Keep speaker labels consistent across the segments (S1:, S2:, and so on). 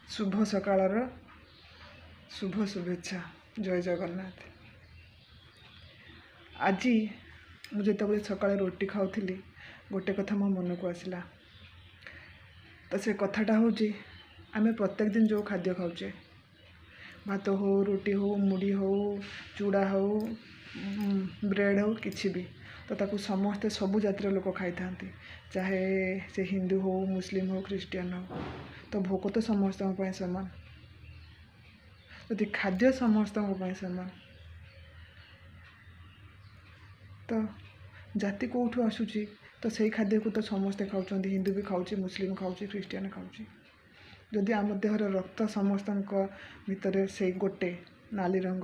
S1: शुभ सकाळर शुभ शुभेच्छा। जय जगन्नाथ। आज मुझे सकाଳେ रोटी खाऊली गोटे कथा मो मन को आसला। तो से कथाटा हूँ आम प्रत्येक दिन जो खाद्य खाऊे भात हो रोटी हो मुढ़ी हो चूड़ा हो ब्रेड हो किसी भी तो ताकू समस्ते सबू जातिर लोक खाई था चाहे से हिंदू हो मुस्लिम हो क्रिश्चियन हो तो भोक तो समस्त सामान यदि खाद्य समस्त सामान तो जाति कौटू आसूची तो सही खाद्य को तो समस्ते खाऊँ हिंदू भी खाऊँ मुस्लिम खाऊँ क्रिश्चियन खाऊँ जदि आम देहर रक्त समस्त भितर से गोटे नाली रंग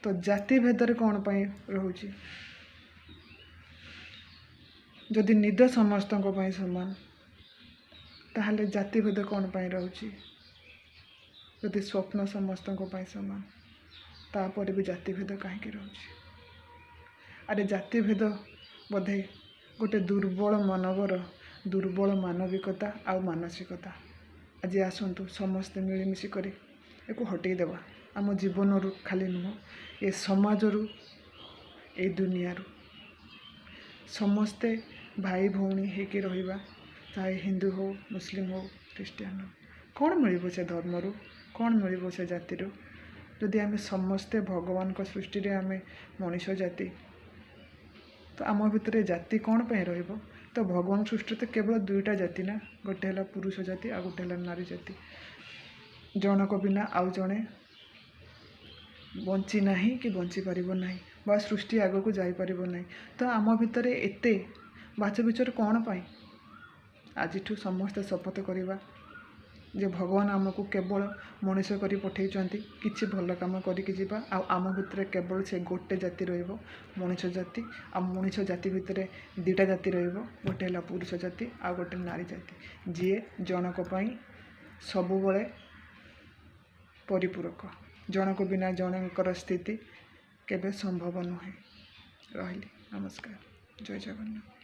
S1: तो जाति भेदर कौन पाई रोची जदि निद समस्त सामान ताहले जाति भेद कौन पाई रोची जदि स्वप्न समस्त सामान तापर भी जाति भेद कहीं रोची अरे जाति भेद बोधे गोटे दुर्बल मानवर दुर्बल मानविकता आ मानसिकता। आज आसतु समस्ते मिलमिशि करी एको हटेदेवा आम जीवन रू खाली नुह ए समाज रू ए दुनिया रू समस्ते भाई भौणी होकि रहिबा चाहे हिंदू हो मुस्लिम हो क्रिश्चियन हो कौन मिल से धर्म रू कौन मिल से जाति रू जदि आम समस्ते भगवान को सृष्टि रे आम मनीष जाति तो आम भितर जाति कौन पे रहिबो तो भगवान सृष्टि तो केवल दुईटा जाति ना गोटे है पुरुष जाति आ गोटे है नारी जाति जनक बिना आउ जड़े बंची ना कि बंची पार ना बा सृष्टि आग को जापर ना तो आम भितर एते बाछ विचार कौन पाई आज समस्ते शपथ करवा जे भगवान आमको केवल मनीष कर पठे किसी भल कम करके आम भितर केवल से गोटे जाति रो मनीष जाति आ मनीष जाति भितर दुईटा जाति रोटे है पुरुष जाति आ गोटे नारी जाति जी जनक सबु बले परिपूरक जनक बिना जनकर स्थिति केबे संभव नुहे। रही नमस्कार। जय जगन्नाथ।